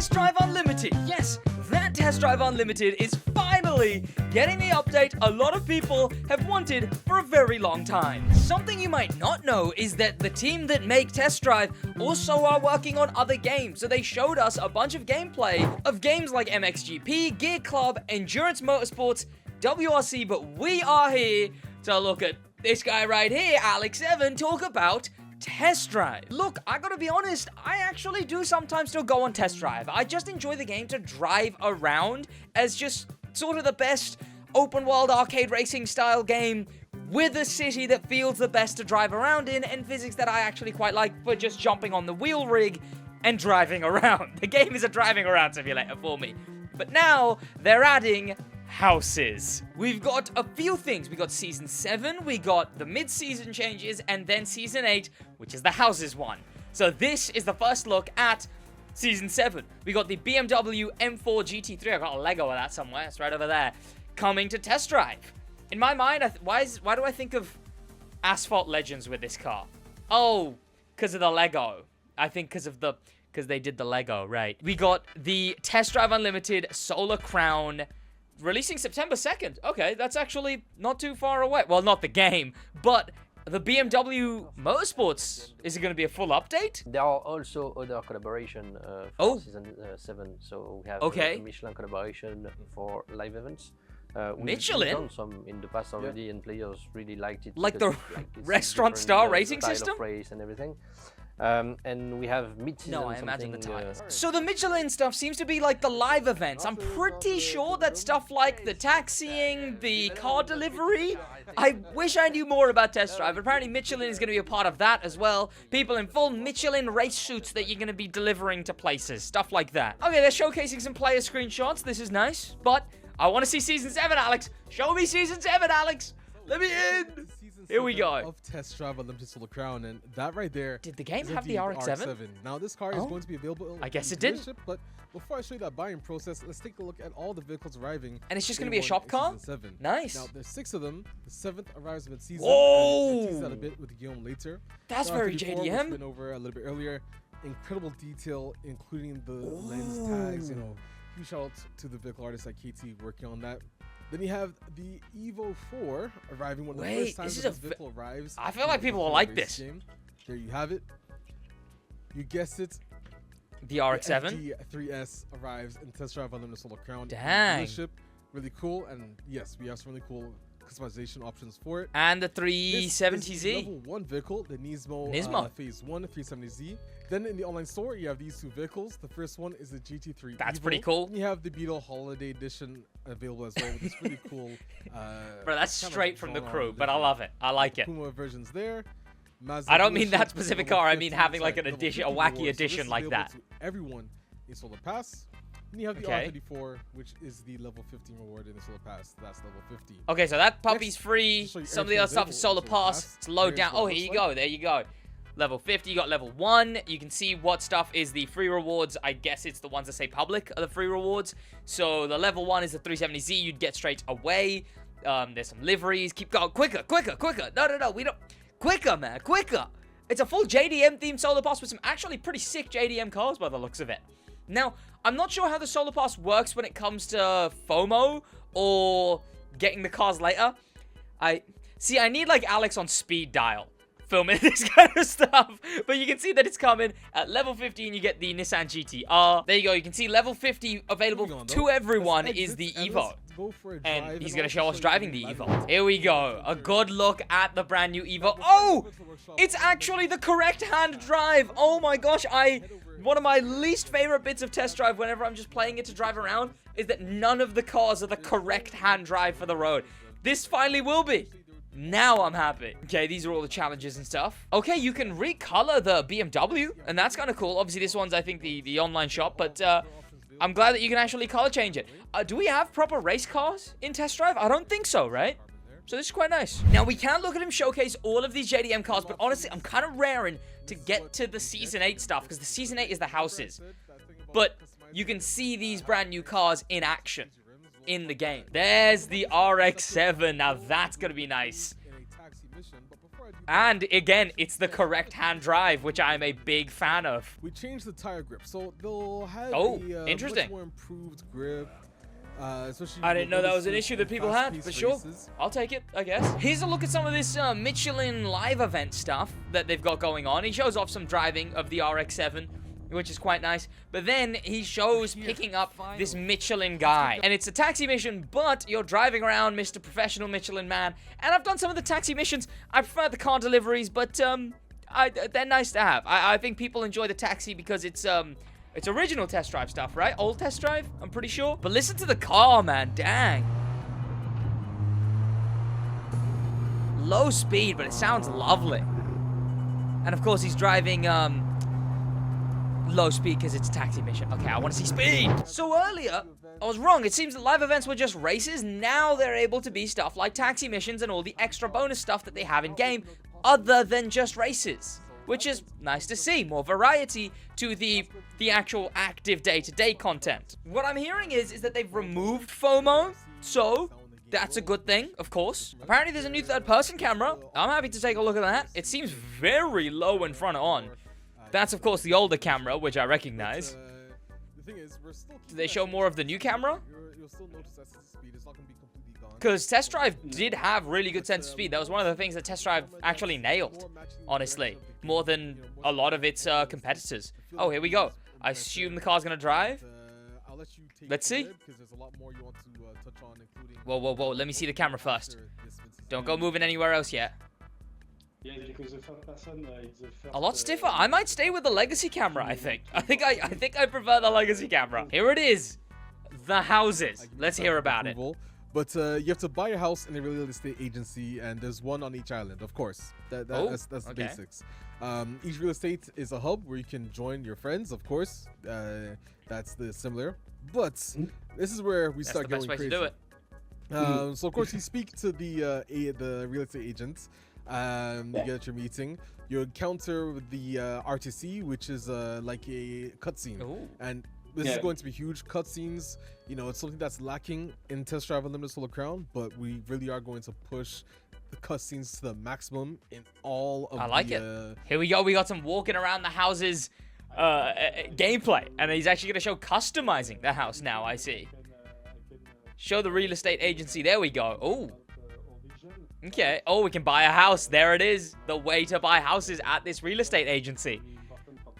Test Drive Unlimited. Yes, that Test Drive Unlimited is finally getting the update a lot of people have wanted for a very long time. Something you might not know is that the team that make Test Drive also are working on other games, so they showed us a bunch of gameplay of games like MXGP, Gear Club, Endurance Motorsports, WRC, but we are here to look at this guy right here, Alex Evan, talk about Test Drive. Look, I gotta be honest, I actually do sometimes still go on Test Drive. I just enjoy the game to drive around as just sort of the best open world arcade racing style game with a city that feels the best to drive around in and physics that I actually quite like for just jumping on the wheel rig and driving around. The game is a driving around simulator for me. But now they're adding houses. We've got a few things. We got Season 7, we got the mid-season changes, and then Season 8, which is the houses one. So this is the first look at Season 7. We got the BMW M4 GT3. I got a Lego of that somewhere. It's right over there. Coming to Test Drive. In my mind, why do I think of Asphalt Legends with this car? Oh, because of the Lego. I think because they did the Lego, right? We got the Test Drive Unlimited Solar Crown releasing September 2nd. Okay, that's actually not too far away. Well, not the game, but the BMW Motorsports. Is it going to be a full update? There are also other collaboration for Season 7. So we have a Michelin collaboration for live events. Michelin? We've done some in the past already, and players really liked it. Like the restaurant star racing system? Of race and everything. And we have mid-season. No, I imagine the tires. So the Michelin stuff seems to be like the live events. I'm pretty sure that stuff like the taxiing, the car delivery. I wish I knew more about Test Drive. Apparently Michelin is going to be a part of that as well. People in full Michelin race suits that you're going to be delivering to places. Stuff like that. Okay, they're showcasing some player screenshots. This is nice. But I want to see Season 7, Alex. Show me Season 7, Alex. Let me in. Here we go. Of Test Drive Unlimited Solar Crown, and that right there. Did the game have the RX-7? Now this car is going to be available. I guess it did. But before I show you that buying process, let's take a look at all the vehicles arriving. And it's just going to be a shop car? Nice. Now there's 6 of them. The 7th arrives mid-season. Whoa! We'll tease that a bit with Guillaume later. That's very JDM. Been over a little bit earlier. Incredible detail, including the lens tags. You know, huge shout out to the vehicle artists at KT working on that. Then you have the Evo 4 arriving. One of the first times this vehicle arrives. I feel like people will like this. Game. There you have it. You guessed it. The RX-7? The FD3S arrives in Test Drive Unlimited Solar Crown. Dang. Really cool. And yes, we have some really cool customization options for it. And the 370Z. This is the level 1 vehicle, the Nismo. Phase 1 370Z. Then in the online store, you have these 2 vehicles. The first one is the GT3 That's Evo. pretty cool. And you have the Beetle Holiday Edition available as well, which is really cool. Bro, that's straight from the crew, but I love it. I like it. Puma versions there. I don't mean that specific car. I mean having like an edition, a wacky edition like that. Everyone in Solar Pass. And you have the R34, which is the level 15 reward in the Solar Pass. That's level 15. Okay, so that puppy's free. Some of the other stuff is Solar Pass. It's low down. Oh, here you go. There you go. Level 50, you got level 1. You can see what stuff is the free rewards. I guess it's the ones that say public are the free rewards. So the level 1 is the 370Z. You'd get straight away. There's some liveries. Keep going. Quicker. No. We don't. Quicker, man. Quicker. It's a full JDM themed Solar Pass with some actually pretty sick JDM cars by the looks of it. Now, I'm not sure how the Solar Pass works when it comes to FOMO or getting the cars later. I need like Alex on speed dial filming this kind of stuff, but you can see that it's coming. At level 15, you get the Nissan GT-R. There you go. You can see level 50 available to everyone is the Evo. And he's going to show us driving the Evo. Here we go. A good look at the brand new Evo. Oh, it's actually the correct hand drive. Oh my gosh. One of my least favorite bits of Test Drive whenever I'm just playing it to drive around is that none of the cars are the correct hand drive for the road. This finally will be. Now I'm happy. Okay, these are all the challenges and stuff. Okay, you can recolor the BMW, and that's kind of cool. Obviously, this one's, I think, the online shop, but I'm glad that you can actually color change it. Do we have proper race cars in Test Drive? I don't think so, right? So this is quite nice. Now, we can look at him showcase all of these JDM cars, but honestly, I'm kind of raring to get to the Season 8 stuff, because the Season 8 is the houses. But you can see these brand new cars in action in the game. There's the RX-7. Now, that's going to be nice. And again, it's the correct hand drive, which I'm a big fan of. We changed the tire grip, so they'll have interesting. much more improved grip. Especially I didn't know that was an issue that people had, for sure. I'll take it, I guess. Here's a look at some of this Michelin live event stuff that they've got going on. He shows off some driving of the RX-7, which is quite nice. But then he shows picking up this Michelin guy. And it's a taxi mission, but you're driving around Mr. Professional Michelin Man. And I've done some of the taxi missions. I prefer the car deliveries, but they're nice to have. I think people enjoy the taxi because it's original test drive stuff, right? Old test drive, I'm pretty sure. But listen to the car, man. Dang. Low speed, but it sounds lovely. And of course, he's driving low speed because it's a taxi mission. Okay, I want to see speed. So earlier, I was wrong. It seems that live events were just races. Now they're able to be stuff like taxi missions and all the extra bonus stuff that they have in game other than just races, which is nice to see. More variety to the actual active day-to-day content. What I'm hearing is that they've removed FOMO, so that's a good thing, of course. Apparently there's a new third-person camera. I'm happy to take a look at that. It seems very low in front on. That's, of course, the older camera, which I recognize. The thing is, we're still Do they show more of the new camera? You'll still notice that speed is not going to be completely gone. Because Test Drive did have really good sense of speed. That was one of the things that Test Drive actually nailed, honestly. More than a lot of its competitors. Oh, here we go. I assume the car's going to drive. Let's see. Whoa, whoa, whoa. Let me see the camera first. Don't go moving anywhere else yet. A lot stiffer. I might stay with the legacy camera, I think. I think I prefer the legacy camera. Here it is. The houses. Let's hear about it. But you have to buy a house in a real estate agency, and there's one on each island, of course. That's the basics. Each real estate is a hub where you can join your friends, of course. That's the similar. But this is where we start going crazy. To do it. So of course you speak to the real estate agent. You get your meeting. You encounter the RTC, which is like a cutscene, and this is going to be huge cutscenes. You know, it's something that's lacking in Test Drive Unlimited Solar Crown, but we really are going to push the cutscenes to the maximum in all of I like it. Here we go. We got some walking around the houses gameplay, and he's actually going to show customizing the house now. I see. Show the real estate agency. There we go. Oh. Okay. Oh, we can buy a house. There it is. The way to buy houses at this real estate agency.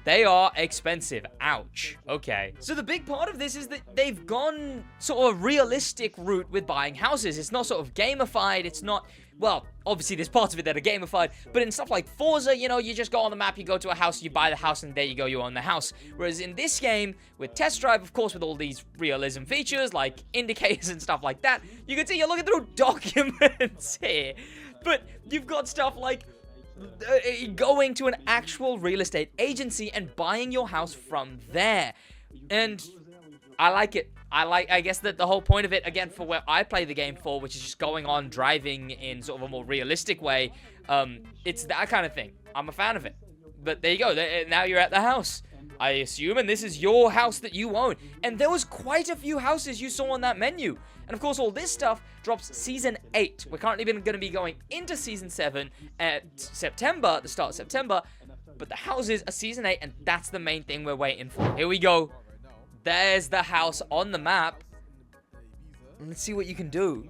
They are expensive. Ouch. Okay. So the big part of this is that they've gone sort of realistic route with buying houses. It's not sort of gamified. It's not... Well, obviously there's parts of it that are gamified, but in stuff like Forza, you know, you just go on the map, you go to a house, you buy the house, and there you go, you own the house. Whereas in this game, with Test Drive, of course, with all these realism features, like indicators and stuff like that, you can see you're looking through documents here. But you've got stuff like going to an actual real estate agency and buying your house from there. And I like it. I guess that the whole point of it, again, for where I play the game for, which is just going on driving in sort of a more realistic way, it's that kind of thing. I'm a fan of it. But there you go. Now you're at the house, I assume, and this is your house that you own. And there was quite a few houses you saw on that menu. And of course, all this stuff drops Season 8. We're currently going to be going into Season 7 at September, the start of September. But the houses are Season 8, and that's the main thing we're waiting for. Here we go. There's the house on the map. Let's see what you can do.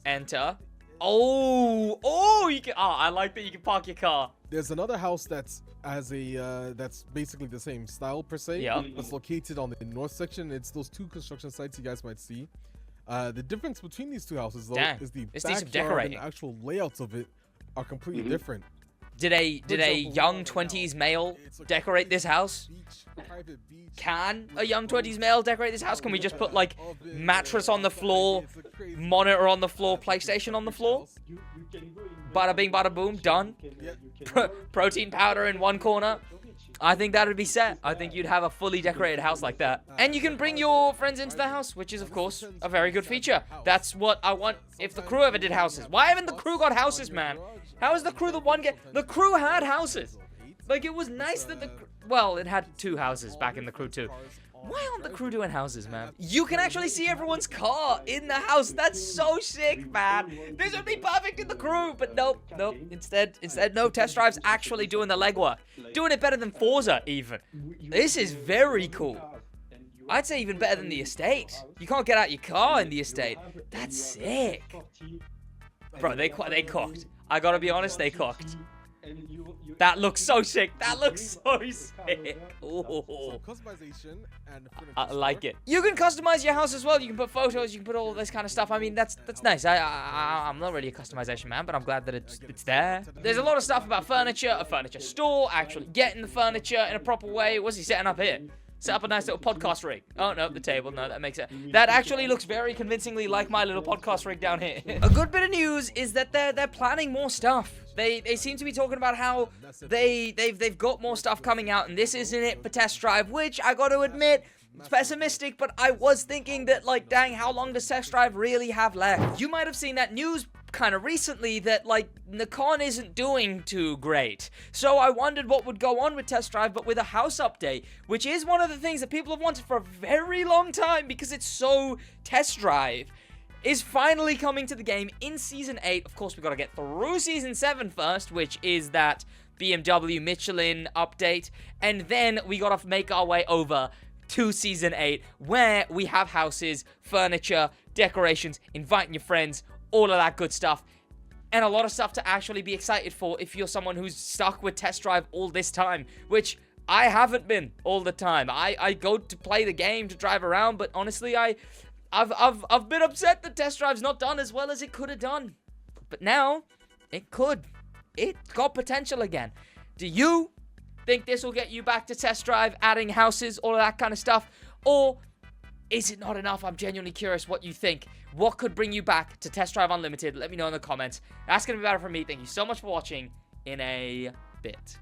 Enter. Oh, you can. Oh, I like that you can park your car. There's another house that's that's basically the same style per se. Yeah. It's located on the north section. It's those two construction sites you guys might see. The difference between these two houses, though, is the backyard and the actual layouts of it are completely different. Did a young 20s male decorate this house? Can a young 20s male decorate this house? Can we just put, like, mattress on the floor, monitor on the floor, PlayStation on the floor? Bada bing, bada boom, done. Protein powder in one corner. I think that would be set. I think you'd have a fully decorated house like that. And you can bring your friends into the house, which is, of course, a very good feature. That's what I want if the crew ever did houses. Why haven't the crew got houses, man? How is the crew the one The crew had houses. Like, it was nice that well, it had two houses back in the crew 2. Why aren't the crew doing houses, man? You can actually see everyone's car in the house. That's so sick, man. This would be perfect in the crew, but nope. Instead, no. Test Drive's actually doing the legwork. Doing it better than Forza, even. This is very cool. I'd say even better than the estate. You can't get out your car in the estate. That's sick. Bro, they cooked. I gotta be honest, they cooked. That looks so sick. That looks so sick. Ooh. Customization and I like it. You can customize your house as well. You can put photos. You can put all this kind of stuff. I mean, that's nice. I'm not really a customization man, but I'm glad that it's there. There's a lot of stuff about furniture, a furniture store, actually getting the furniture in a proper way. What's he setting up here? Set up a nice little podcast rig. Oh, no, the table. No, that makes it. That actually looks very convincingly like my little podcast rig down here. A good bit of news is that they're planning more stuff. They seem to be talking about how they've got more stuff coming out, and this isn't it for Test Drive, which I got to admit, it's pessimistic, but I was thinking that, like, dang, how long does Test Drive really have left? You might have seen that news kind of recently that, like, Nikon isn't doing too great. So I wondered what would go on with Test Drive, but with a house update, which is one of the things that people have wanted for a very long time because it's so Test Drive, is finally coming to the game in Season 8. Of course, we've got to get through Season 7 first, which is that BMW Michelin update, and then we got to make our way over to Season 8, where we have houses, furniture, decorations, inviting your friends, all of that good stuff, and a lot of stuff to actually be excited for if you're someone who's stuck with Test Drive all this time, which I haven't been all the time. I go to play the game, to drive around, but honestly, I've been upset that Test Drive's not done as well as it could have done. But now, it could. It got potential again. Do you think this will get you back to Test Drive, adding houses, all of that kind of stuff? Or is it not enough? I'm genuinely curious what you think. What could bring you back to Test Drive Unlimited? Let me know in the comments. That's going to be about it from me. Thank you so much for watching. In a bit.